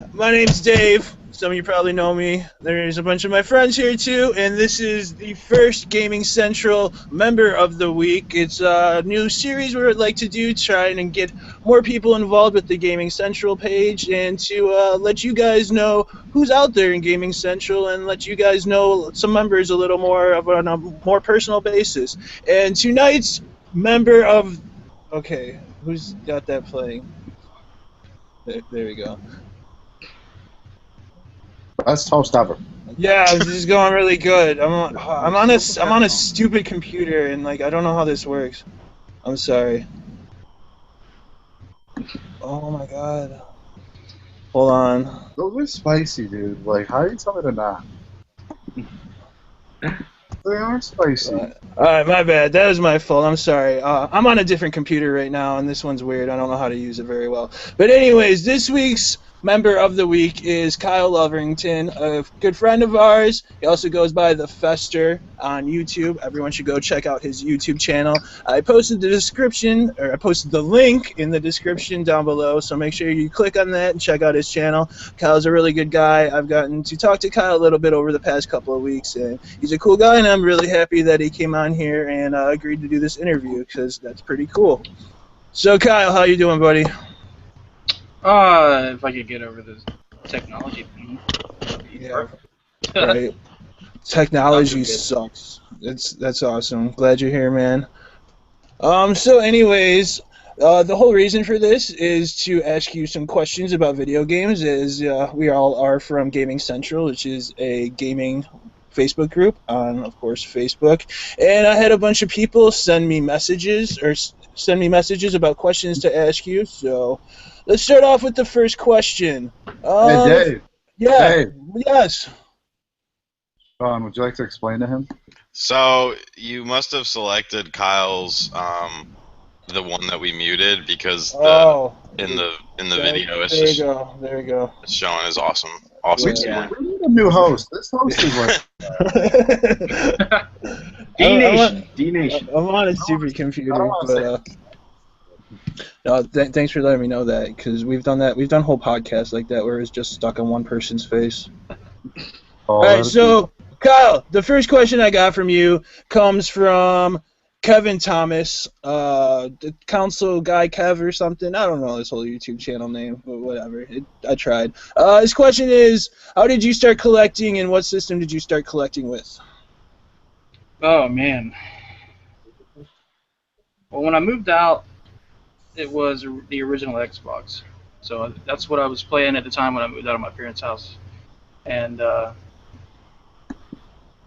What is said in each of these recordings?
My name's Dave. Some of you probably know me. There's a bunch of my friends here too, and this is the first Gaming Central Member of the Week. It's a new series we would like to do, trying and get more people involved with the Gaming Central page, and to let you guys know who's out there in Gaming Central, and let you guys know some members a little more of on a more personal basis. And tonight's member of, okay, who's got that playing? There we go. Best host ever. Yeah, this is going really good. I'm on a stupid computer and like I don't know how this works. I'm sorry. Oh my god. Hold on. Those are spicy, dude. Like, how are you telling me to not? They are spicy. Alright, my bad. That was my fault. I'm sorry. I'm on a different computer right now, and this one's weird. I don't know how to use it very well. But anyways, this week's member of the week is Kyle Loverington, a good friend of ours. He also goes by ThePhestor on YouTube. Everyone should go check out his YouTube channel. I posted the link in the description down below, so make sure you click on that and check out his channel. Kyle's a really good guy. I've gotten to talk to Kyle a little bit over the past couple of weeks, and he's a cool guy, and I'm really happy that he came on here and agreed to do this interview, because that's pretty cool. So Kyle, how you doing, buddy? If I could get over the technology thing. Yeah, right. Technology sucks. That's awesome. Glad you're here, man. So anyways, the whole reason for this is to ask you some questions about video games, as we all are from Gaming Central, which is a gaming Facebook group on, of course, Facebook. And I had a bunch of people send me messages about questions to ask you. So let's start off with the first question. Hey, Dave. Yeah. Dave. Yes. Would you like to explain to him? So you must have selected Kyle's the one that we muted because in the video it's just there you go. it's showing his awesome Yeah. We need a new host. This host is like D-Nation. I'm on a stupid computer, but no, thanks for letting me know that, because we've done whole podcasts like that where it's just stuck on one person's face. All right, so Kyle, the first question I got from you comes from Kevin Thomas, the council guy Kev or something. I don't know his whole YouTube channel name, but whatever. I tried. His question is, how did you start collecting, and what system did you start collecting with? Oh, man. Well, when I moved out, it was the original Xbox. So that's what I was playing at the time when I moved out of my parents' house. And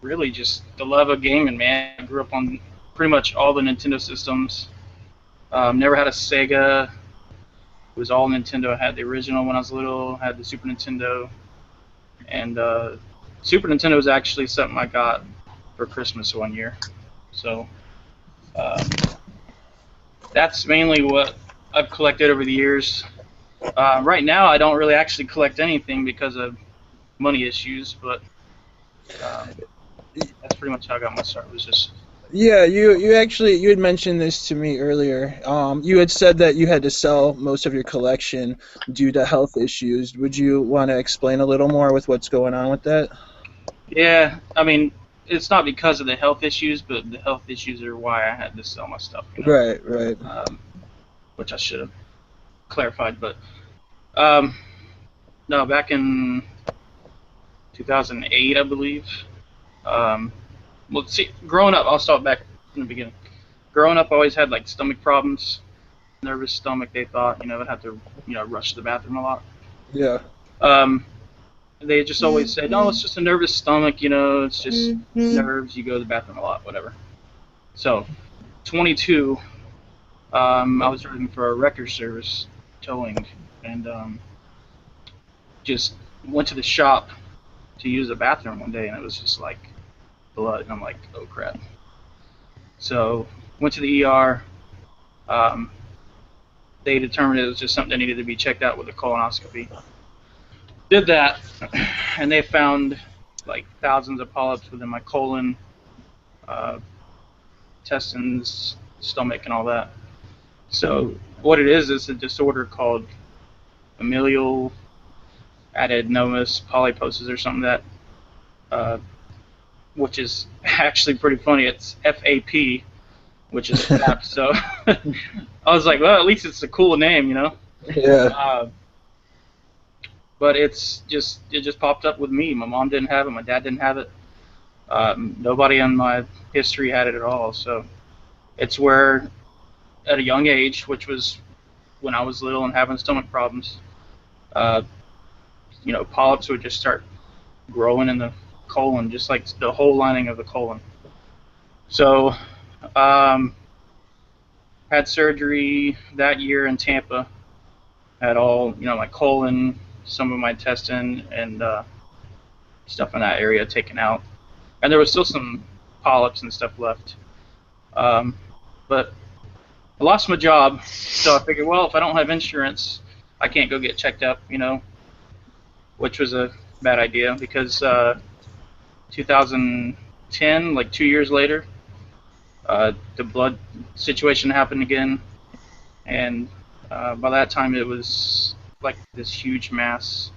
really just the love of gaming, man. I grew up on pretty much all the Nintendo systems. Never had a Sega. It was all Nintendo. I had the original when I was little. I had the Super Nintendo. And Super Nintendo was actually something I got for Christmas one year. So that's mainly what I've collected over the years. Right now, I don't really actually collect anything because of money issues, but that's pretty much how I got my start. It was just you had mentioned this to me earlier. You had said that you had to sell most of your collection due to health issues. Would you want to explain a little more with what's going on with that? Yeah, I mean, it's not because of the health issues, but the health issues are why I had to sell my stuff. You know? Right. Which I should have clarified, but no, back in 2008, I believe. Well, see, growing up, I'll start back in the beginning. Growing up, I always had like stomach problems, nervous stomach. They thought, I'd have to, rush to the bathroom a lot. Yeah. They just always said, "No, it's just a nervous stomach. It's just nerves. You go to the bathroom a lot, whatever." So, 22, I was driving for a wrecker service, towing, and just went to the shop to use the bathroom one day, and it was just like blood, and I'm like, oh crap. So went to the ER. They determined it was just something that needed to be checked out with a colonoscopy. Did that, and they found like thousands of polyps within my colon, intestines, stomach, and all that. So what it is a disorder called familial adenomatous polyposis or something that, which is actually pretty funny. It's FAP, which is FAP. So I was like, well, at least it's a cool name, you know. Yeah. But it just popped up with me. My mom didn't have it. My dad didn't have it. Nobody in my history had it at all. So it's where, at a young age, which was when I was little and having stomach problems, polyps would just start growing in the colon, just like the whole lining of the colon. So, had surgery that year in Tampa. Had all, my colon, some of my intestine, and stuff in that area taken out. And there was still some polyps and stuff left. But I lost my job, so I figured, well, if I don't have insurance, I can't go get checked up, which was a bad idea because 2010, like 2 years later, the blood situation happened again, and by that time it was like this huge mass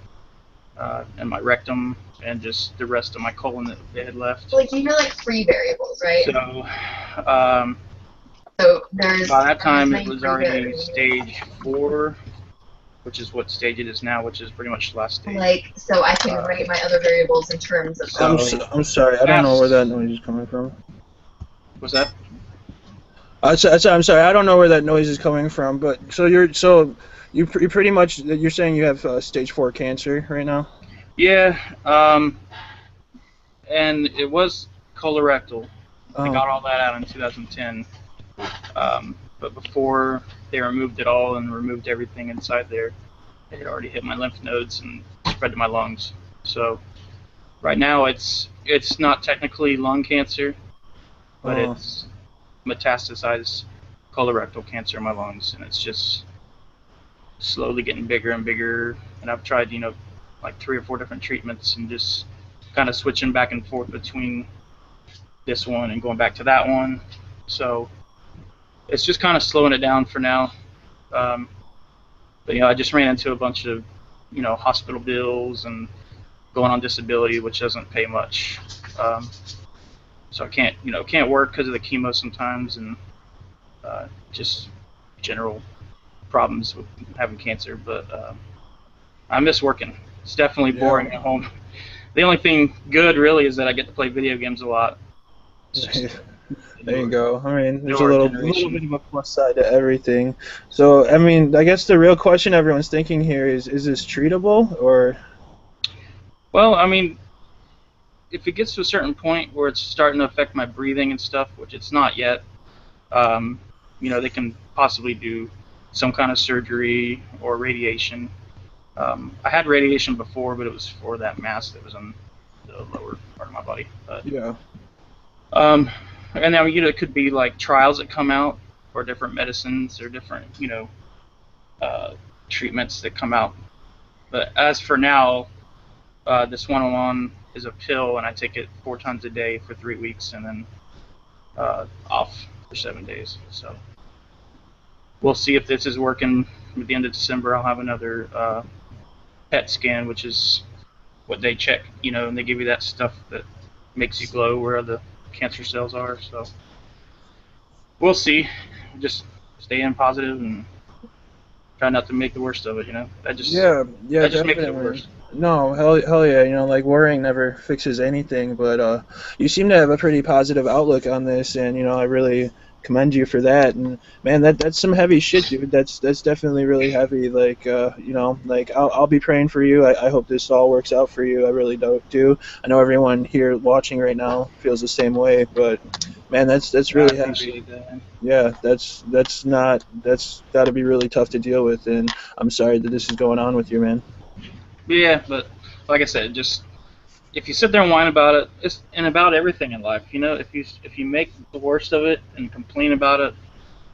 in my rectum and just the rest of my colon that they had left. Like, you know, like 3 variables, right? So there's by that time it was 3 already variables. stage 4, which is what stage it is now, which is pretty much the last stage. Like, so I can rate my other variables in terms of. I'm sorry. I don't know where that noise is coming from. What's that? I'm sorry. I don't know where that noise is coming from. But you pretty much, you're saying you have stage 4 cancer right now. Yeah. And it was colorectal. Oh. I got all that out in 2010. But before they removed it all and removed everything inside there, it had already hit my lymph nodes and spread to my lungs. So right now it's not technically lung cancer, but it's metastasized colorectal cancer in my lungs, and it's just slowly getting bigger and bigger. And I've tried, like 3 or 4 different treatments and just kind of switching back and forth between this one and going back to that one. So it's just kind of slowing it down for now. But I just ran into a bunch of, hospital bills and going on disability, which doesn't pay much. So I can't work because of the chemo sometimes, and just general problems with having cancer. But I miss working. It's definitely boring at home. The only thing good really is that I get to play video games a lot. There you go. I mean, there's a little bit of a plus side to everything. So, I mean, I guess the real question everyone's thinking here is this treatable or? Well, I mean, if it gets to a certain point where it's starting to affect my breathing and stuff, which it's not yet, they can possibly do some kind of surgery or radiation. I had radiation before, but it was for that mass that was on the lower part of my body. But, yeah. And now, it could be like trials that come out or different medicines or different, treatments that come out. But as for now, this one I'm on is a pill, and I take it 4 times a day for 3 weeks, and then off for 7 days. So we'll see if this is working. At the end of December, I'll have another PET scan, which is what they check, and they give you that stuff that makes you glow where the cancer cells are. So we'll see. Just stay in positive and try not to make the worst of it. That just makes it worse. No, hell yeah. Like worrying never fixes anything. But you seem to have a pretty positive outlook on this, and I really commend you for that. And man, that's some heavy shit, dude. That's definitely really heavy. Like like I'll be praying for you. I hope this all works out for you. I really do. I know everyone here watching right now feels the same way, but man, that's really heavy. That. Yeah, that's got to be really tough to deal with, and I'm sorry that this is going on with you, man. Yeah, but like I said, just if you sit there and whine about it, it's and about everything in life, if you make the worst of it and complain about it,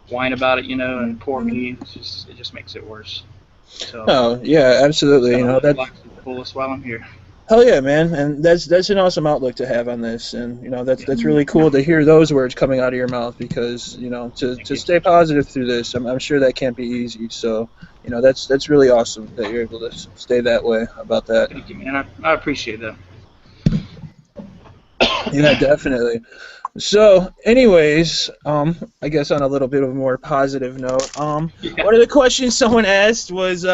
whine about it, and poor me, it just makes it worse. So, oh yeah, absolutely. That's life's the fullest while I'm here. Hell yeah, man, and that's an awesome outlook to have on this, and that's really cool to hear those words coming out of your mouth because to stay positive through this, I'm sure that can't be easy. So you know, that's really awesome that you're able to stay that way about that. Thank you, man. I appreciate that. Yeah, definitely. So, anyways, I guess on a little bit of a more positive note, Yeah. one of the questions someone asked was,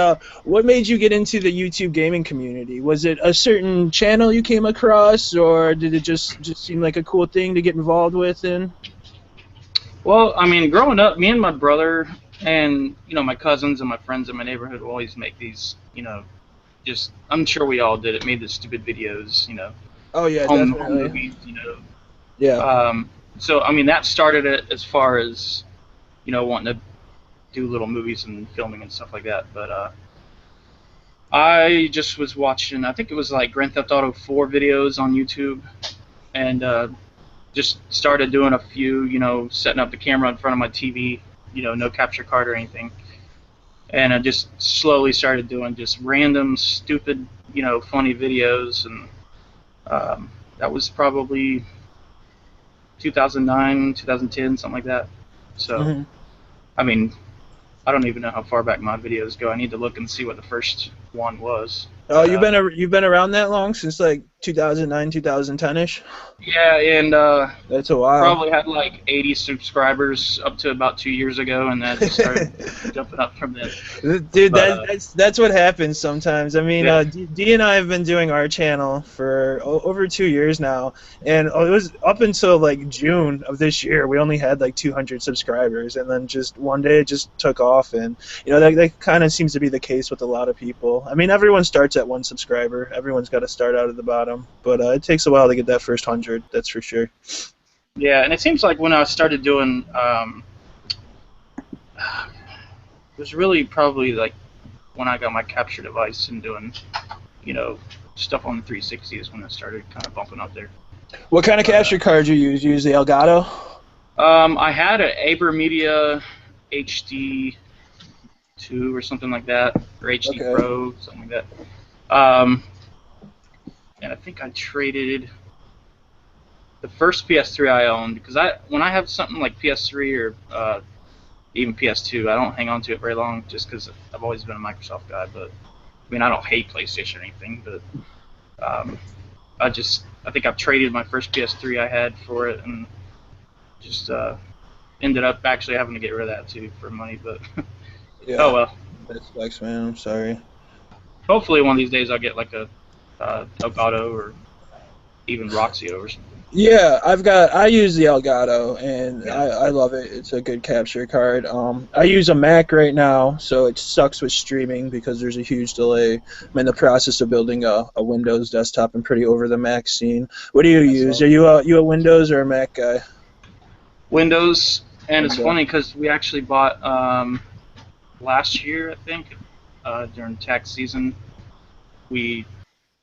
what made you get into the YouTube gaming community? Was it a certain channel you came across, or did it just seem like a cool thing to get involved with? In Well, I mean, growing up, me and my brother and my cousins and my friends in my neighborhood would always make these, just I'm sure we all did it, made the stupid videos, oh yeah, home definitely. movies, Yeah. So I mean that started it as far as wanting to do little movies and filming and stuff like that. But I just was watching, I think it was like Grand Theft Auto 4 videos on YouTube, and just started doing a few, setting up the camera in front of my TV, no capture card or anything. And I just slowly started doing just random, stupid, funny videos, and that was probably 2009, 2010, something like that. So, Mhm. I mean, I don't even know how far back my videos go. I need to look and see what the first one was. Oh, But, you've been around that long, since like 2009, 2010ish. yeah, and That's a while. probably had like 80 subscribers up to about 2 years ago, and then just started jumping up from there. Dude, But, that's what happens sometimes. I mean, yeah. D and I have been doing our channel for over 2 years now, and it was up until like June of this year we only had like 200 subscribers, and then just one day it just took off, and that kind of seems to be the case with a lot of people. I mean, everyone starts at 1 subscriber. Everyone's got to start out at the bottom, but it takes a while to get that first 100. That's for sure. Yeah, and it seems like when I started doing, it was really probably like when I got my capture device and doing, stuff on the 360 is when it started kind of bumping up there. What kind of capture card you use? You use the Elgato? I had an AberMedia HD 2 or something like that, or HD Okay. Pro, something like that. And I think I traded the first PS3 I owned, because when I have something like PS3 or even PS2, I don't hang on to it very long, just because I've always been a Microsoft guy. But I mean, I don't hate PlayStation or anything, but I think I've traded my first PS3 I had for it, and just ended up actually having to get rid of that too for money. But Yeah. oh well. That sucks, man. I'm sorry. Hopefully one of these days I'll get like a Elgato or even Roxio or something. Yeah, I use the Elgato, and Yeah. I love it. It's a good capture card. I use a Mac right now, so it sucks with streaming because there's a huge delay. I'm in the process of building a Windows desktop. I'm pretty over the Mac scene. What do you use? Are you a Windows or a Mac guy? Windows, and it's Okay. funny because we actually bought last year, I think, during tax season, we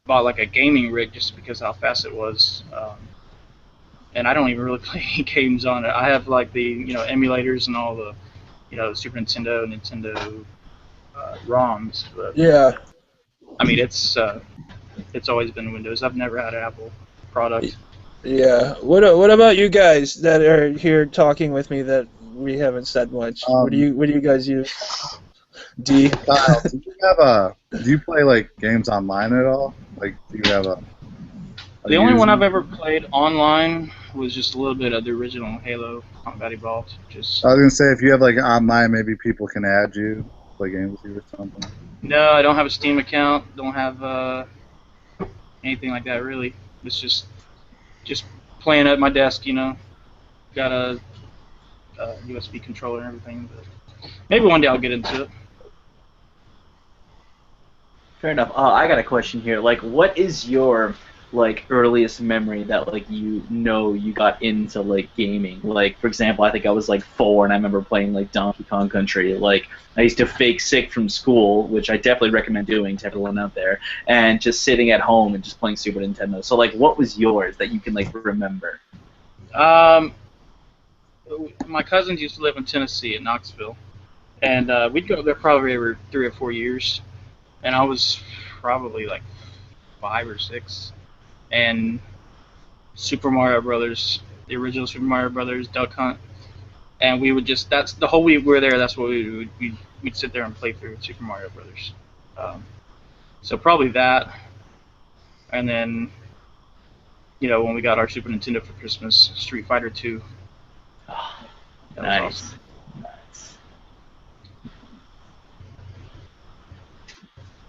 bought like a gaming rig just because how fast it was. And I don't even really play any games on it. I have like the emulators and all the Super Nintendo, Nintendo ROMs. But Yeah. I mean, it's always been Windows. I've never had an Apple product. Yeah. What about you guys that are here talking with me that we haven't said much? What do you guys use? D. Kyle, do you play like games online at all? Like, do you have a The only one I've ever played online was just a little bit of the original Halo Combat Evolved. Just I was gonna say, if you have like online, maybe people can add you, play games with you or something. no, I don't have a Steam account. Don't have anything like that really. It's just playing at my desk. Got a USB controller and everything. But maybe one day I'll get into it. Fair enough. I got a question here. Like, what is your earliest memory that you got into gaming? Like, for example, I think I was 4 and I remember playing Donkey Kong Country. Like, I used to fake sick from school, which I definitely recommend doing to everyone out there, and just sitting at home and just playing Super Nintendo. So what was yours that you can remember? My cousins used to live in Tennessee in Knoxville, and we'd go there probably every 3 or 4 years, and I was probably 5 or 6, and Super Mario Brothers, the original Super Mario Brothers, Duck Hunt, and we would that's the whole week we were there. That's what we'd we'd sit there and play through Super Mario Brothers. So probably that, and then when we got our Super Nintendo for Christmas, Street Fighter 2. That was Nice. awesome. Nice.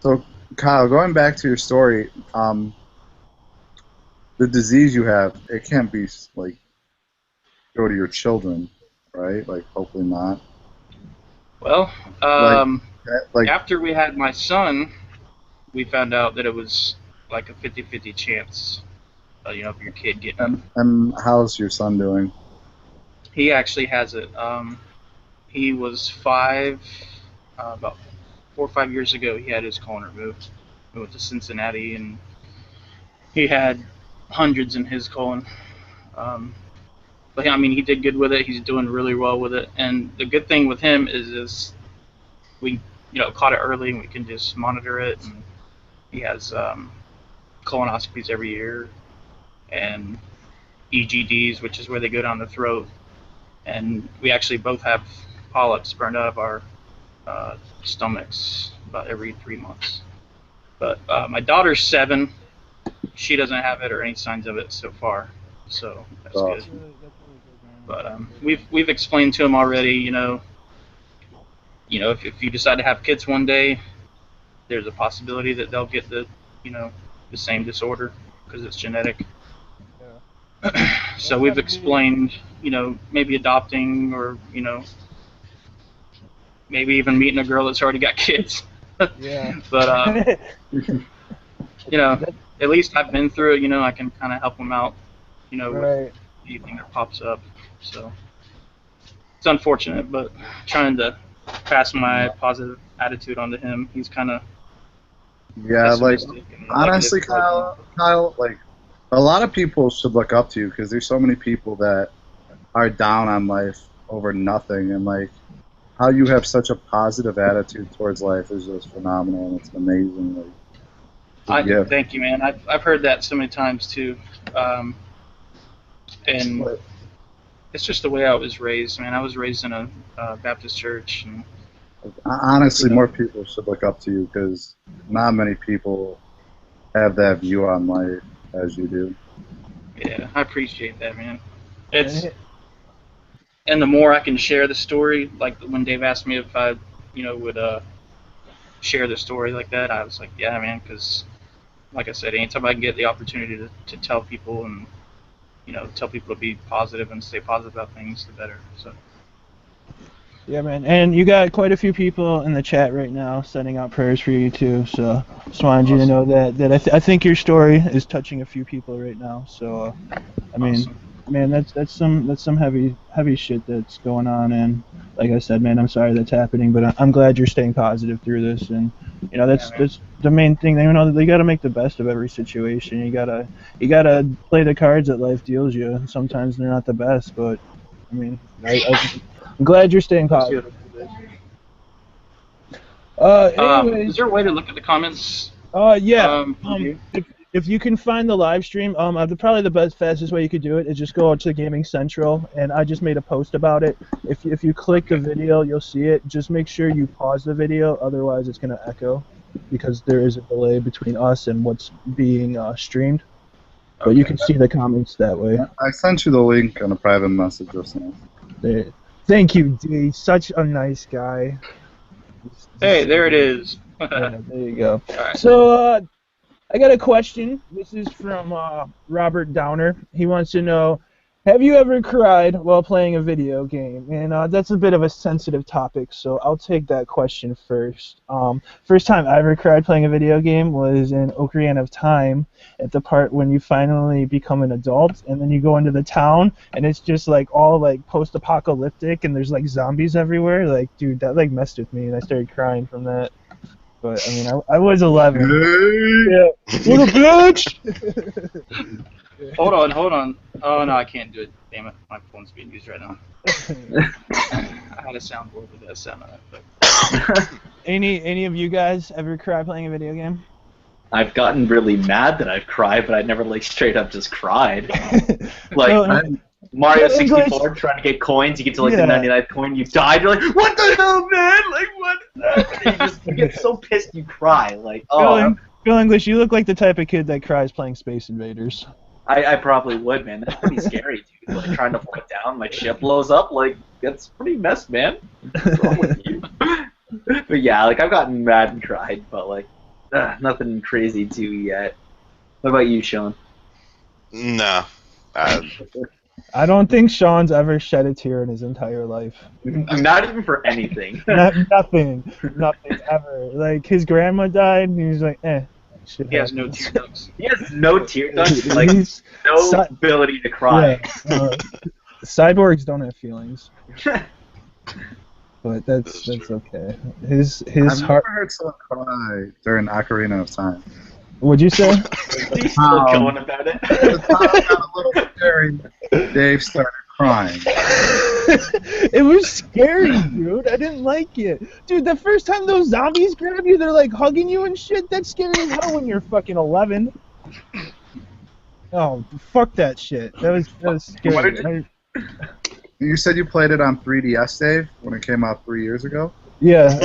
So, Kyle, going back to your story, the disease you have, it can't be like go to your children, right? Like, hopefully not. Well, Like, after we had my son, we found out that it was like a 50-50 chance, of your kid getting it. and how's your son doing? He actually has it. He was 5, about 4 or 5 years ago. He had his colon removed. We went to Cincinnati, and he had hundreds in his colon. But I mean, he did good with it. He's doing really well with it. And the good thing with him is we, caught it early, and we can just monitor it. And he has colonoscopies every year, and EGDs, which is where they go down the throat. And we actually both have polyps burned out of our stomachs about every 3 months. But my daughter's 7. She doesn't have it or any signs of it so far, so that's good. But we've explained to him already, if you decide to have kids one day, there's a possibility that they'll get the same disorder because it's genetic. So we've explained, maybe adopting or, maybe even meeting a girl that's already got kids. Yeah. But, at least I've been through it, I can kind of help them out, with anything that pops up. So it's unfortunate, but trying to pass my positive attitude onto him. He's kind of Honestly, Kyle, like, a lot of people should look up to you because there's so many people that are down on life over nothing, and like how you have such a positive attitude towards life is just phenomenal, and it's amazing. Like, thank you, man. I've heard that so many times too, and it's just the way I was raised, man. I was raised in a Baptist church, and honestly, more people should look up to you because not many people have that view on life as you do. Yeah, I appreciate that, man. And the more I can share the story, like when Dave asked me if I, would share the story like that, I was like, yeah, man, because like I said, anytime I can get the opportunity to tell people and tell people to be positive and stay positive about things, the better. So. Yeah, man, and you got quite a few people in the chat right now sending out prayers for you too. So just wanted you to know that I think your story is touching a few people right now. So I mean, Awesome. man, that's some heavy shit that's going on, and like I said, man, I'm sorry that's happening, but I'm glad you're staying positive through this, and that's the main thing. They got to make the best of every situation. You gotta play the cards that life deals you, and sometimes they're not the best, but I mean, I'm glad you're staying positive. Anyways, is there a way to look at the comments? Yeah. If you can find the live stream, probably the fastest way you could do it is just go to Gaming Central, and I just made a post about it. If you click the video, you'll see it. Just make sure you pause the video, otherwise it's gonna echo, because there is a delay between us and what's being streamed. But you can see the comments that way. I sent you the link on a private message just now. Thank you, D. Such a nice guy. Hey, there it is. Yeah, there you go. Right. So, I got a question. This is from Robert Downer. He wants to know, have you ever cried while playing a video game? And that's a bit of a sensitive topic, so I'll take that question first. First time I ever cried playing a video game was in Ocarina of Time, at the part when you finally become an adult, and then you go into the town, and it's just like all like post-apocalyptic, and there's like zombies everywhere. Like, dude, that like messed with me, and I started crying from that. But I mean, I was 11. Yeah. What a bitch! Hold on. Oh no, I can't do it. Damn it, my phone's being used right now. I had a soundboard with that sound on it. But... Any of you guys ever cry playing a video game? I've gotten really mad that I've cried, but I never like straight up just cried. Like, Mario Good English. 64 trying to get coins, you get to like Yeah. the 99th coin, you died, you're like, what the hell, man? Like, what is that? And you get so pissed you cry. Like, oh, Phil English, you look like the type of kid that cries playing Space Invaders. I probably would, man. That's pretty scary, dude. Like, trying to float down, my ship blows up, like, that's pretty messed, man. What's wrong with you? But yeah, like, I've gotten mad and cried, but like, nothing crazy too yet. What about you, Sean? No. I don't think Sean's ever shed a tear in his entire life. Not even for anything. Nothing ever. Like his grandma died, and he's like, shit He has no happens. tear ducts. He has no tear ducts, like, He's- no ability to cry. Yeah, cyborgs don't have feelings, but that's okay. His I've heart. never heard someone cry during Ocarina of Time. What'd you say? He's still going about it. The time got a little scary. Dave started crying. It was scary, dude. I didn't like it. Dude, the first time those zombies grab you, they're like hugging you and shit. That's scary as hell when you're fucking 11. Oh, fuck that shit. That was scary. What did You said you played it on 3DS, Dave, when it came out 3 years ago? Yeah.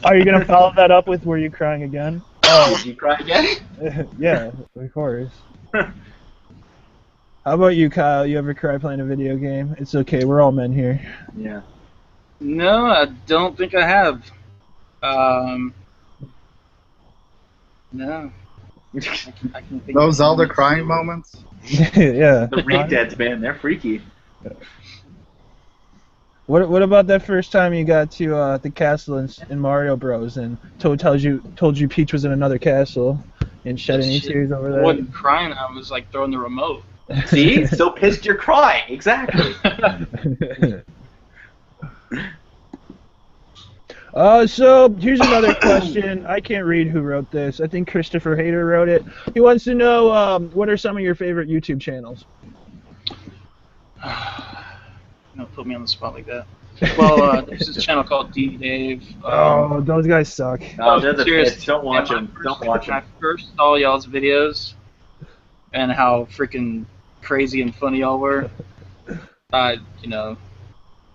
Are you gonna follow that up with Were You Crying Again? Oh, did you cry again? Yeah, of course. How about you, Kyle? You ever cry playing a video game? It's okay. We're all men here. Yeah. No, I don't think I have. No. I can think Those of Zelda one. crying moments? Yeah. The Redeads, man, they're freaky. What about that first time you got to the castle in Mario Bros. And Toad told you Peach was in another castle and shed any Shit. tears over I that? wasn't crying. I was like throwing the remote. See? So pissed you're crying. Exactly. So here's another question. I can't read who wrote this. I think Christopher Hayter wrote it. He wants to know what are some of your favorite YouTube channels? Don't put me on the spot like that. Well, there's this channel called D Dave. Oh, those guys suck. Oh, they're the serious. best. Don't watch them. Don't watch When I them. first saw y'all's videos and how freaking crazy and funny y'all were, you know,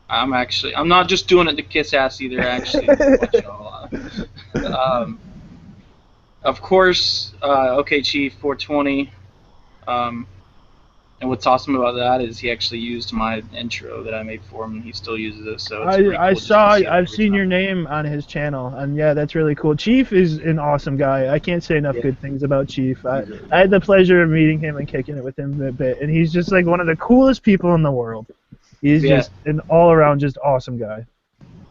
I'm not just doing it to kiss ass either. I actually watch y'all a lot. Of course, OK Chief 420. And what's awesome about that is he actually used my intro that I made for him, and he still uses it. So it's pretty cool just to see it I've every seen time. your name on his channel, and yeah, that's really cool. Chief is an awesome guy. I can't say enough good things about Chief. I had the pleasure of meeting him and kicking it with him a bit, and he's just like one of the coolest people in the world. He's just an all-around just awesome guy.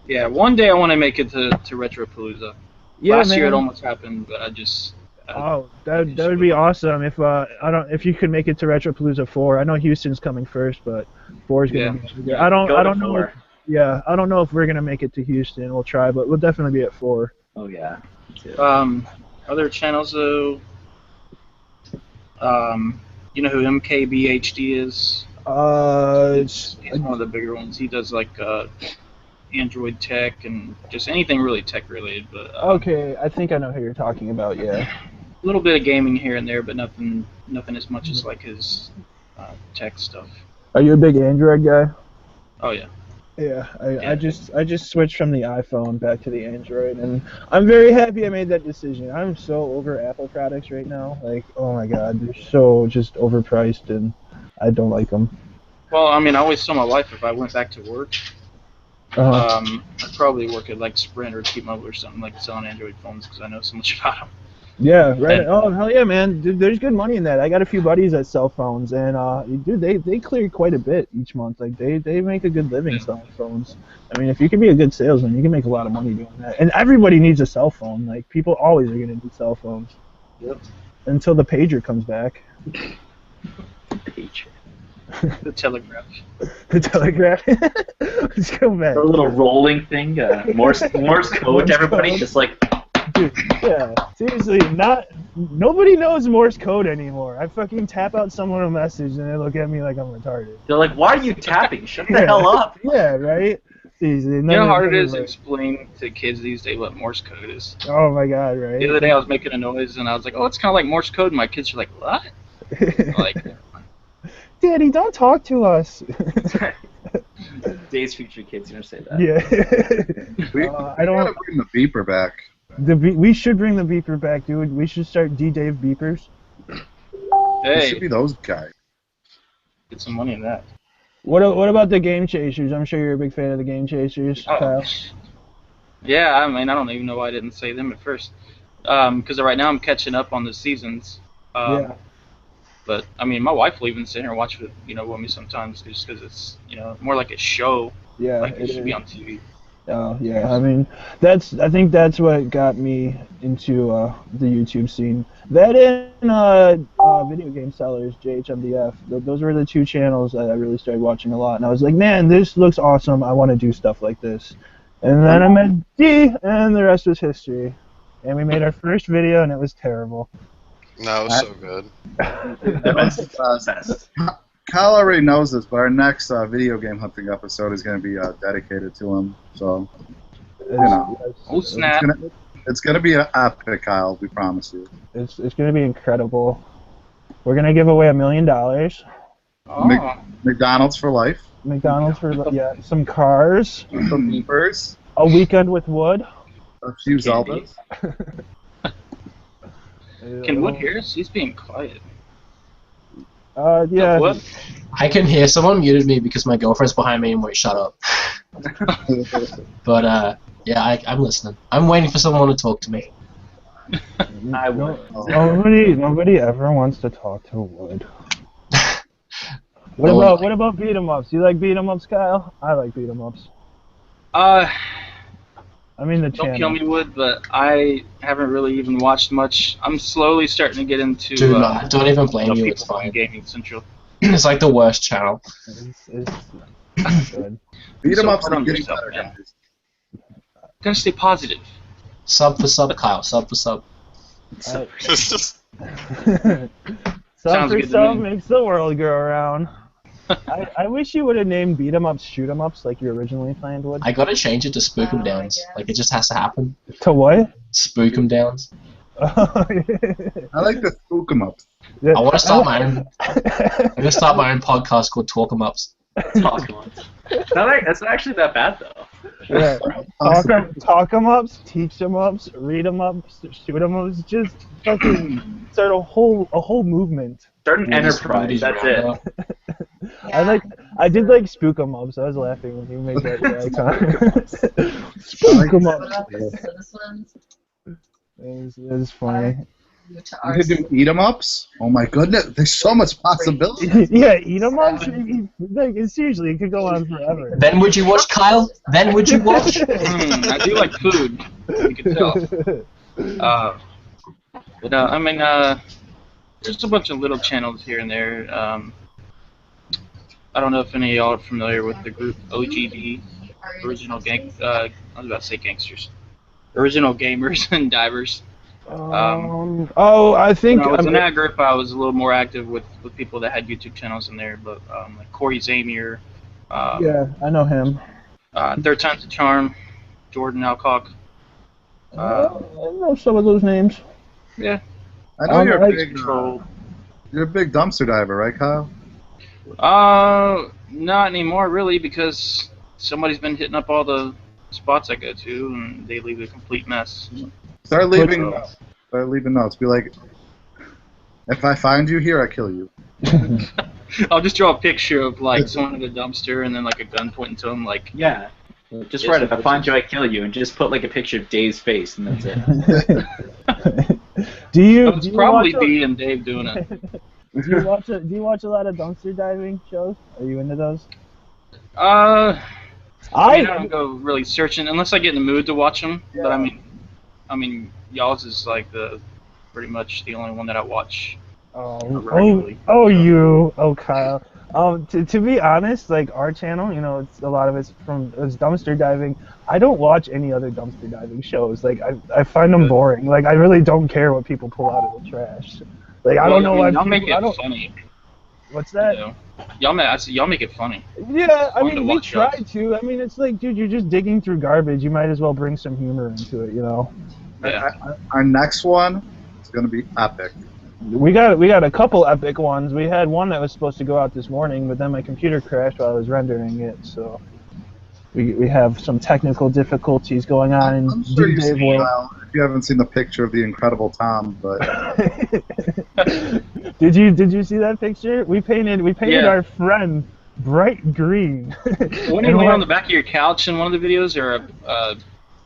Yeah, one day I want to make it to Retropalooza. Yeah, Last man. year it almost happened, but I just. Oh, that would be awesome if you could make it to Retropalooza 4. I know Houston's coming first, but 4 is gonna be bigger. I don't know. I don't know if we're gonna make it to Houston. We'll try, but we'll definitely be at 4. Oh, yeah. Other channels though. You know who MKBHD is? He's one of the bigger ones. He does like Android tech and just anything really tech related. But okay, I think I know who you're talking about. Yeah. a little bit of gaming here and there, but nothing as much as like his tech stuff. Are you a big Android guy? Oh yeah. Yeah, I just switched from the iPhone back to the Android, and I'm very happy I made that decision. I'm so over Apple products right now. Like, oh my god, they're so just overpriced, and I don't like them. Well, I mean, I always tell my wife if I went back to work, I'd probably work at like Sprint or T-Mobile or something, like selling Android phones because I know so much about them. Yeah, right. Oh, hell yeah, man. Dude, there's good money in that. I got a few buddies that sell phones, and dude, they clear quite a bit each month. Like, they make a good living selling phones. I mean, if you can be a good salesman, you can make a lot of money doing that. And everybody needs a cell phone. Like, people always are gonna need cell phones. Yep. Until the pager comes back. Pager. The Telegraph. The telegraph. Let's go back. A little rolling thing, Morse code to everybody, code. just like. Dude, yeah, seriously, nobody knows Morse code anymore. I fucking tap out someone a message and they look at me like I'm retarded. They're like, why are you tapping? Shut the hell up. Yeah, right? Seriously, You know how hard it is to explain to kids these days what Morse code is? Oh my god, right? The other day I was making a noise and I was like, oh, it's kind of like Morse code, and my kids are like, what? Like, Daddy, don't talk to us. Days Future Kids gonna say that. Yeah. We I don't. gotta bring the beeper back. We should bring the beeper back, dude. We should start D-Dave beepers. It should Hey, be those guys. get some money in that. What about the Game Chasers? I'm sure you're a big fan of the Game Chasers, Oh. Kyle. Yeah, I mean, I don't even know why I didn't say them at first. Because right now I'm catching up on the seasons. Yeah. But I mean, my wife will even sit here and watch it, with me sometimes, just because it's, more like a show. Yeah. Like it should is. be on TV. Oh yeah, I mean, I think that's what got me into the YouTube scene. That and video game sellers, JHMDF. Those were the two channels that I really started watching a lot, and I was like, man, this looks awesome. I want to do stuff like this. And then I met D, and the rest was history. And we made our first video, and it was terrible. No, it was so good. Best. Kyle already knows this, but our next video game hunting episode is going to be dedicated to him. So, Oh snap! it's going to be an epic, Kyle. We promise you. It's going to be incredible. We're going to give away $1 million. Oh. McDonald's for life. McDonald's for some cars. Some beepers. A weekend with Wood. A few Zeldas. Can Wood hear us? He's being quiet. Yeah. What? I can hear someone muted me because my girlfriend's behind me and won't shut up. But yeah, I'm listening. I'm waiting for someone to talk to me. I would. Nobody ever wants to talk to Wood. What about beat 'em ups? You like beat 'em ups, Kyle? I like beat 'em ups. I mean the channel. Don't kill me, Wood, but I haven't really even watched much. I'm slowly starting to get into. Dude, no, I don't even blame you. It's people fine. Gaming Central. It's like the worst channel. It's good. Beat 'em ups hard on and getting yourself, better, man. guys. Gotta stay positive. Sub for sub, Kyle. Sub for sub. Sub Sounds for good to sub me. makes the world go around. I wish you would have named beat 'em ups, shoot 'em ups like you originally planned would. I gotta change it to spook 'em Oh, downs. I Like it just has to happen. To what? Spook 'em downs. I like the spook 'em ups. I want to start my own. I'm gonna start my own podcast called Talk 'em Ups. Talk 'em ups. That's not actually that bad though. Yeah. Talk 'em ups, teach 'em ups, read 'em ups, shoot 'em ups. Just fucking start a whole movement. Start an enterprise. That's it. I did like spook 'em ups. I was laughing when you made that icon. Spook 'em What ups. about the citizens? It was funny. To You our could do eat 'em ups. Oh my goodness, there's so much possibility. Yeah, eat 'em ups. Like seriously, it could go on forever. Then would you watch, Kyle? Then would you watch? I do like food. You can tell. I mean, there's a bunch of little channels here and there. I don't know if any of y'all are familiar with the group OGD, Original Gang. I was about to say gangsters. Original Gamers and Divers. I think When I was in that group, I was a little more active with people that had YouTube channels in there, but like Corey Zamier. yeah, I know him. Third Time's a Charm, Jordan Alcock. I know some of those names. Yeah. I know you're Control. a big dumpster diver, right, Kyle? Not anymore, really, because somebody's been hitting up all the spots I go to, and they leave a complete mess. Start leaving notes. Start leaving notes. Be like, if I find you here, I kill you. I'll just draw a picture of like someone in a dumpster, and then like a gun pointing to them, like. Yeah. Just write, if I find you, I kill you, and just put like a picture of Dave's face, and that's it. Do you? It's probably B and Dave doing it. Do you watch a lot of dumpster diving shows? Are you into those? I don't go really searching unless I get in the mood to watch them. Yeah. But I mean, y'all's is like pretty much the only one that I watch. Regularly. Kyle. To be honest, like our channel, it's a lot of it's dumpster diving. I don't watch any other dumpster diving shows. Like I find them boring. Like I really don't care what people pull out of the trash. Like I don't know why y'all people. make it funny. What's that? You know? Y'all make it funny. Yeah, I Fun mean to we watch try y'all. to. I mean it's like, dude, you're just digging through garbage. You might as well bring some humor into it, Yeah. Our next one is going to be epic. we got a couple epic ones. We had one that was supposed to go out this morning, but then my computer crashed while I was rendering it, so we have some technical difficulties going on in I'm sure you've Dave seen world. if you haven't seen the picture of the Incredible Tom, but Did you see that picture? We painted Yeah. our friend bright green. When you lay on the back of your couch in one of the videos, or a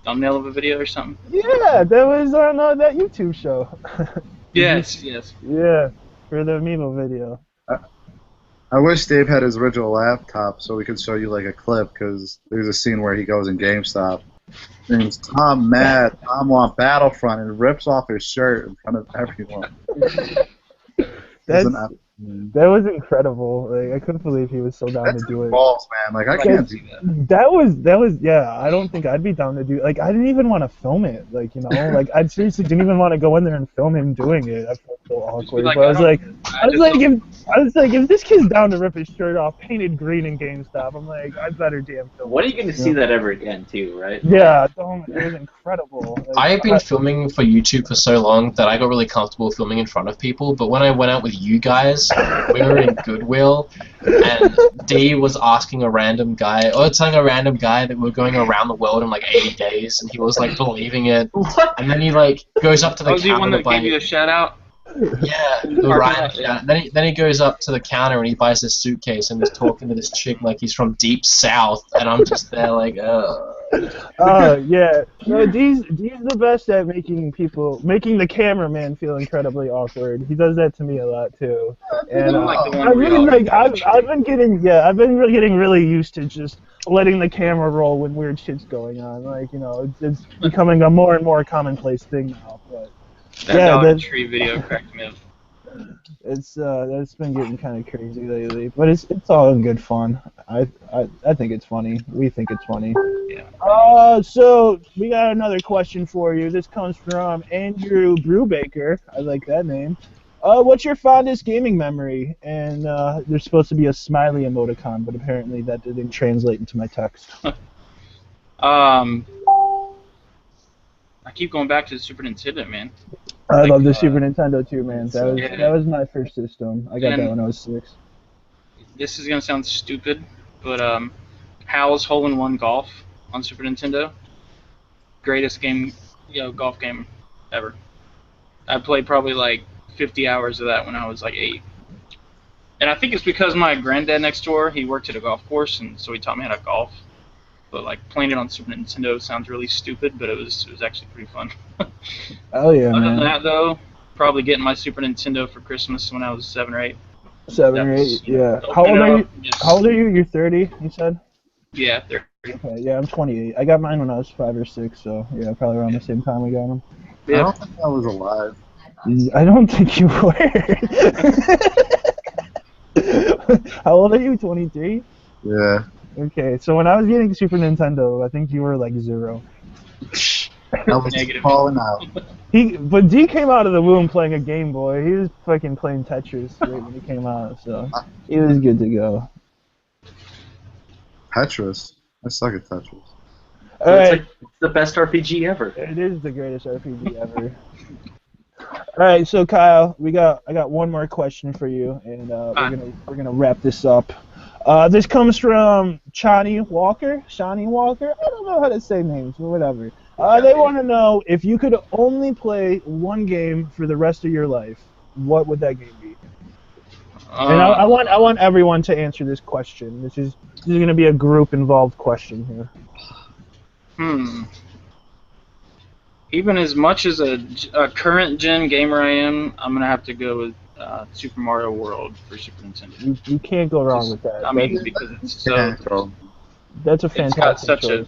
thumbnail of a video or something? Yeah, that was on that YouTube show. Yes. Yeah, for the Mimo video. I wish Dave had his original laptop so we could show you like a clip, because there's a scene where he goes in GameStop and it's Tom mad, Tom want Battlefront, and rips off his shirt in front of everyone. That was incredible. Like, I couldn't believe he was so down to do it. Balls, man. Like, I can't do that. That was yeah. I don't think I'd be down to do. Like, I didn't even want to film it. Like, you know, like I seriously didn't even want to go in there and film him doing it. I felt so awkward. Like, but I was like, if this kid's down to rip his shirt off, painted green in GameStop, I'm like, I better damn film. When are you going to see that ever again, too, right? Yeah, it was incredible. Like, I have been filming for YouTube for so long that I got really comfortable filming in front of people, but when I went out with you guys, we were in Goodwill, and D was asking a random guy, or telling a random guy that we're going around the world in like 80 days, and he was like believing it, and then he like goes up to the Was he counter one to that buy. gave you a shout out? Yeah, Ryan, yeah. Then he goes up to the counter and he buys a suitcase and is talking to this chick like he's from deep south, and I'm just there like, Oh yeah, no, D's the best at making the cameraman feel incredibly awkward. He does that to me a lot too. And I've been getting really used to just letting the camera roll when weird shit's going on. Like, you know, it's becoming a more and more commonplace thing now. But That Dollar Tree video cracked me up. it's been getting kind of crazy lately, but it's all in good fun. I think it's funny. We think it's funny. Yeah. So we got another question for you. This comes from Andrew Brubaker. I like that name. What's your fondest gaming memory? And there's supposed to be a smiley emoticon, but apparently that didn't translate into my text. I keep going back to the Super Nintendo, man. I love the Super Nintendo too, man. That was my first system. I got that when I was 6. This is gonna sound stupid, but Hal's Hole-in-One Golf on Super Nintendo, greatest game, golf game ever. I played probably like 50 hours of that when I was like 8. And I think it's because my granddad next door, he worked at a golf course, and so he taught me how to golf. But like playing it on Super Nintendo sounds really stupid, but it was actually pretty fun. Oh yeah, Other man. than that, though, probably getting my Super Nintendo for Christmas when I was 7 or 8. 7 or 8, yeah. How old are you? You're 30, you said? Yeah, 30. Okay, yeah, I'm 28. I got mine when I was 5 or 6, so yeah, probably around the same time we got them. I don't think I was alive. I don't think you were. How old are you? 23? Yeah. Okay, so when I was getting Super Nintendo, I think you were like 0. I was falling out. But D came out of the womb playing a Game Boy. He was fucking playing Tetris right when he came out, so he was good to go. Tetris? I suck at Tetris. All right. It's the best RPG ever. It is the greatest RPG ever. All right, so Kyle, I got one more question for you, and we're gonna wrap this up. This comes from Shawnee Walker. I don't know how to say names, but whatever. They want to know if you could only play one game for the rest of your life, what would that game be? And I want everyone to answer this question. This is going to be a group involved question here. Even as much as a current gen gamer I am, I'm gonna have to go with Super Mario World for Super Nintendo. You can't go wrong with that. I mean, because it's so. That's a fantastic. It's got such choice.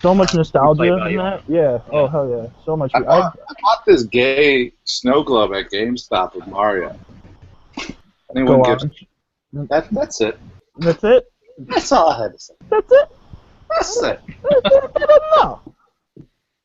So much nostalgia in that. Yeah. Oh hell yeah. So much. I bought this gay snow globe at GameStop with Mario. Anyone gives that's it. That's it. That's all I had to say. That's it. That's it. No.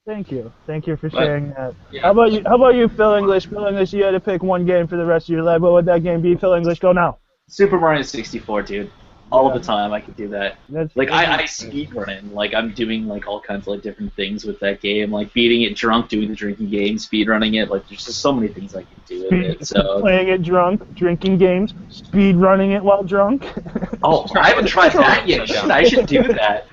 Thank you for sharing that. Yeah. How about you, Phil English? Phil English, you had to pick one game for the rest of your life. What would that game be? Phil English, go now. Super Mario 64, dude. all the time. I could do that. That's Like I speed running. Like I'm doing like all kinds of like different things with that game. Like beating it drunk, doing the drinking game, speed running it. Like there's just so many things I can do with it. So playing it drunk, drinking games, speed running it while drunk. oh, I haven't tried that yet. I should do that.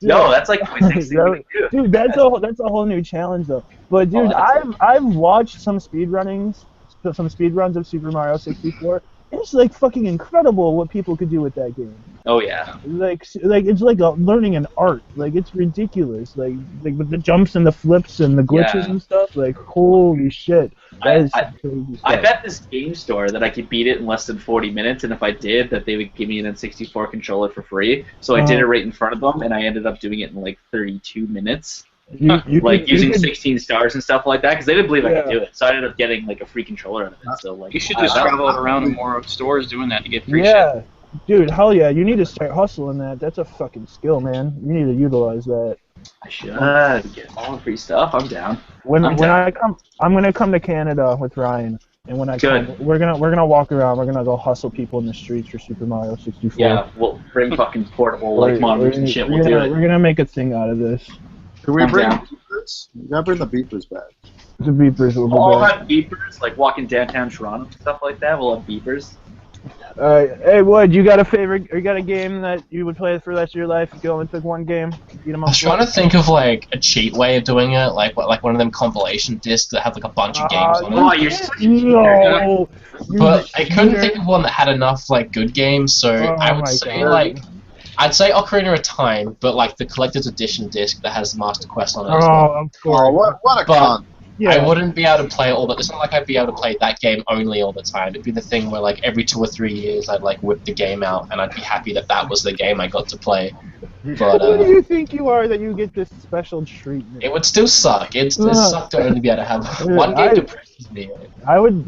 No, that's like my next thing to do. Dude, that's a whole new challenge though. But dude, I've watched some speed runs of Super Mario 64. It's like fucking incredible what people could do with that game. Oh yeah. Like it's like learning an art. Like it's ridiculous. Like with the jumps and the flips and the glitches and stuff. Like holy shit. That is crazy stuff. I bet this game store that I could beat it in less than 40 minutes, and if I did, that they would give me an N64 controller for free. So I did it right in front of them, and I ended up doing it in like 32 minutes. Using 16 stars and stuff like that, because they didn't believe I could do it. So I ended up getting like a free controller out of it. So like, you should just travel around to more stores doing that to get free shit. Yeah, dude, hell yeah! You need to start hustling that. That's a fucking skill, man. You need to utilize that. I should get all the free stuff. I'm down. When I come, I'm gonna come to Canada with Ryan, and when I come, we're gonna walk around. We're gonna go hustle people in the streets for Super Mario 64. Yeah, we'll bring fucking portable like monitors and shit. We'll do it. We're gonna make a thing out of this. Can we bring beepers? You gotta bring the beepers back. The beepers will be We'll all back. have beepers, like walking downtown Toronto and stuff like that. We'll have beepers. Alright, hey Wood, you got a favorite, or you got a game that you would play for the rest of your life if you only pick one game? I was trying to think of like a cheat way of doing it, like one of them compilation discs that have like a bunch of games on it. Oh, you're such a cheater. But I couldn't think of one that had enough like good games, so I would say I'd say Ocarina of Time, but like the collector's edition disc that has the Master Quest on it as well. Of course. What a con. I wouldn't be able to play it all, but it's not like I'd be able to play that game only all the time. It'd be the thing where like every 2 or 3 years I'd like whip the game out, and I'd be happy that that was the game I got to play. But who do you think you are that you get this special treatment? it would still suck. It sucked to only be able to have one game to praise me.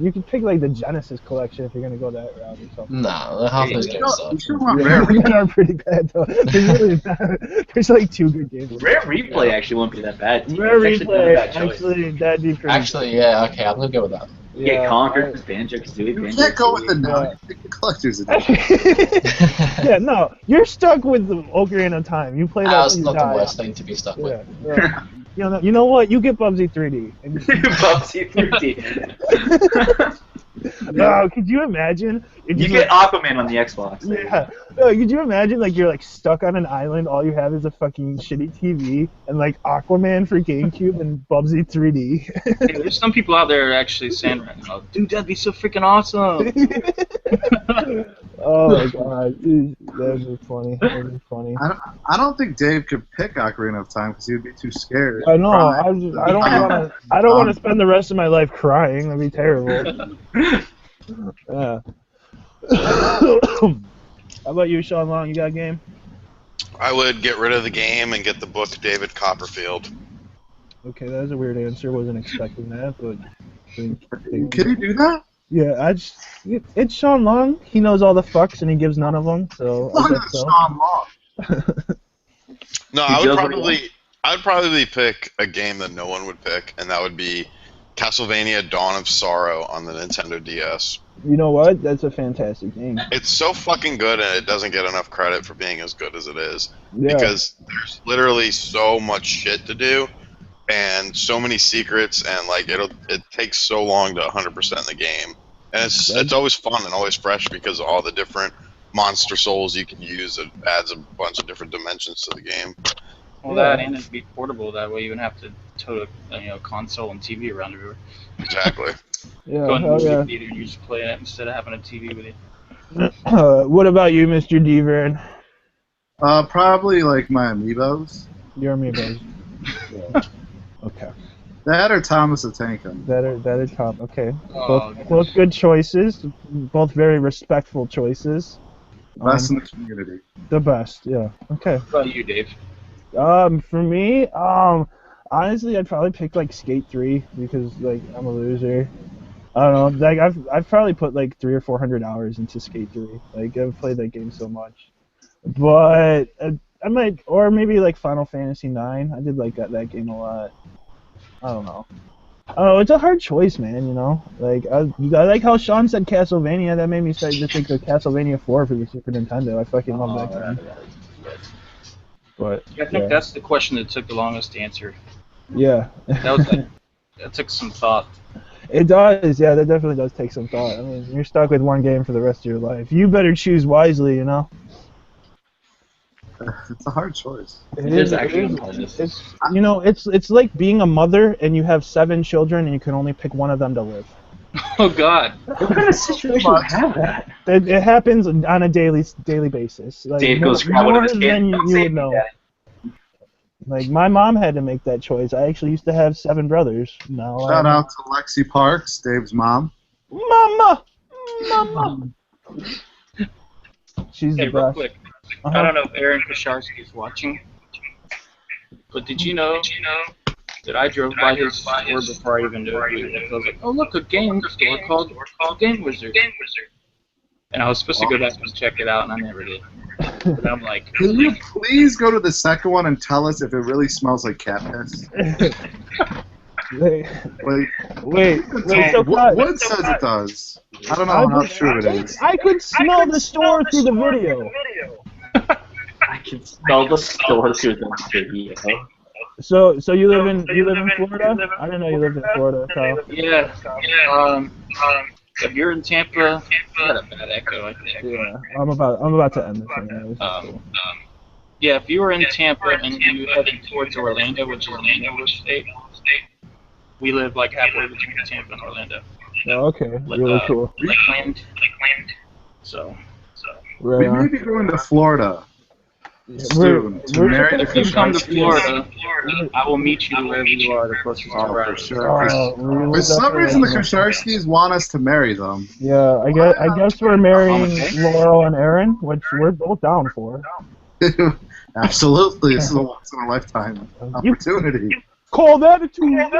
You could pick like the Genesis collection if you're gonna go that route or something. No, half those games suck. They are pretty bad though. They're really bad. There's like 2 good games. Rare Replay actually wouldn't be that bad. Rare Replay, actually, that'd be pretty. Actually, yeah, okay, I'm gonna go with that. Yeah, Conquer, Banjo Kazooie. You can't go with the collector's edition. Yeah, no, you're stuck with the Ocarina of Time. You play that. That's not the worst thing to be stuck with. Yeah. You know what? You get Bubsy 3D. Bubsy 3D. No, could you imagine? You get Aquaman on the Xbox. Yeah. No, could you imagine like you're like stuck on an island, all you have is a fucking shitty TV and like Aquaman for GameCube and Bubsy 3D. Hey, there's some people out there actually saying right now, dude, that'd be so freaking awesome. Oh my god, dude, that'd be funny. That'd be funny. I don't think Dave could pick Ocarina of Time because he would be too scared. I know. I don't want to spend the rest of my life crying. That'd be terrible. Yeah. How about you, Sean Long? You got a game? I would get rid of the game and get the book David Copperfield. Okay, that was a weird answer. Wasn't expecting that, but. Can you do that? Yeah, it's Sean Long. He knows all the fucks and he gives none of them. So. Sean Long. No, I'd probably pick a game that no one would pick, and that would be Castlevania Dawn of Sorrow on the Nintendo DS. You know what? That's a fantastic game. It's so fucking good, and it doesn't get enough credit for being as good as it is. Yeah. Because there's literally so much shit to do, and so many secrets, and like it takes so long to 100% the game. And it's always fun and always fresh because of all the different monster souls you can use. It adds a bunch of different dimensions to the game. Well, that and it'd be portable. That way you wouldn't have to tow a console and TV around everywhere. Exactly. Yeah, Go hell yeah. and you just play it instead of having a TV with you. What about you, Mr. Devern? Probably like my amiibos. Your amiibos. Yeah. Okay. That or Thomas the Tank Engine. That are top. Okay. Oh, both good choices. Both very respectful choices. Best in the community. The best. Yeah. Okay. What about you, Dave? For me, honestly, I'd probably pick like Skate 3 because like I'm a loser. I don't know. Like I've probably put like 300 or 400 hours into Skate 3. Like I've played that game so much. But I might, or maybe like Final Fantasy 9. I did like that game a lot. I don't know. Oh, it's a hard choice, man. You know, like I like how Sean said Castlevania. That made me start to think of Castlevania 4 for the Super Nintendo. I fucking love that game. But I think that's the question that took the longest to answer. yeah, That took some thought. it does. Yeah, that definitely does take some thought. I mean, you're stuck with one game for the rest of your life. You better choose wisely. You know. It's a hard choice. It is actually hardest. It's like being a mother and you have 7 children and you can only pick one of them to live. Oh God! What kind of situation would have that? It happens on a daily basis. Like, Dave goes grab one of his kids. than you would know. Like my mom had to make that choice. I actually used to have 7 brothers. Now Shout out to Lexi Parks, Dave's mom. Mama. She's Hey, the real best. quick. I don't know if Aaron Kosharski is watching, but did you know that I drove by his store before I even knew it? I was like, oh look, a game store called Game Wizard. And I was supposed to go back and check it out, and I never did. But I'm like, can you please go to the second one and tell us if it really smells like cat piss? Wait. So Wood says it does. I don't know how true it is. I could smell the store through the video. I can smell the store through the video. So you live in Florida? I didn't know you lived in Florida, Kyle. Yeah. If you're in Tampa, you got a bad echo, I think. Yeah, I'm about to end this thing. Yeah, if you were in Tampa and you headed towards Orlando, which is an English state, we live like halfway between Tampa and Orlando. Oh, okay, really cool. Lakeland. So. Right We on. may be going to Florida soon to marry the If you come to Kosharskis. Florida, I will meet you wherever you are the closest to For right. sure. Oh, For some reason, the Kosharskis want us to marry them. Yeah, I guess we're marrying Laurel and Aaron, which we're both down for. Absolutely, this is a once in a lifetime opportunity. Call that a Tuesday?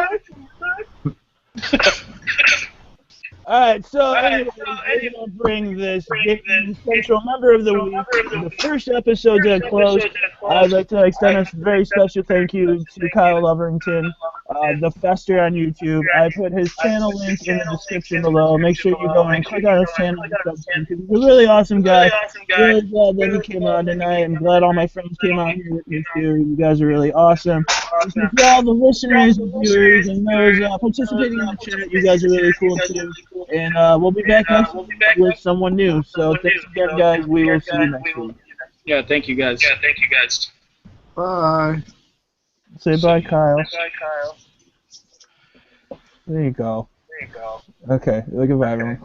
Alright, so anyway, we're going to bring this Central Member of the Week, the first episode to a close. I'd like to extend a very special thank you to Kyle Loverington, ThePhestor on YouTube. I put his channel link in the description below. Make sure you go and click on his channel and subscribe, because he's a really awesome guy. Really glad that he came on tonight. I'm glad all my friends came out here with me too. You guys are really awesome. Thank you for all the listeners and viewers and those participating in the chat. You guys are really cool too. And we'll be back next week with someone new. So thanks again, guys. We will see you next week. Yeah, thank you guys. Bye. Say bye, Kyle. There you go. Okay, goodbye, everyone.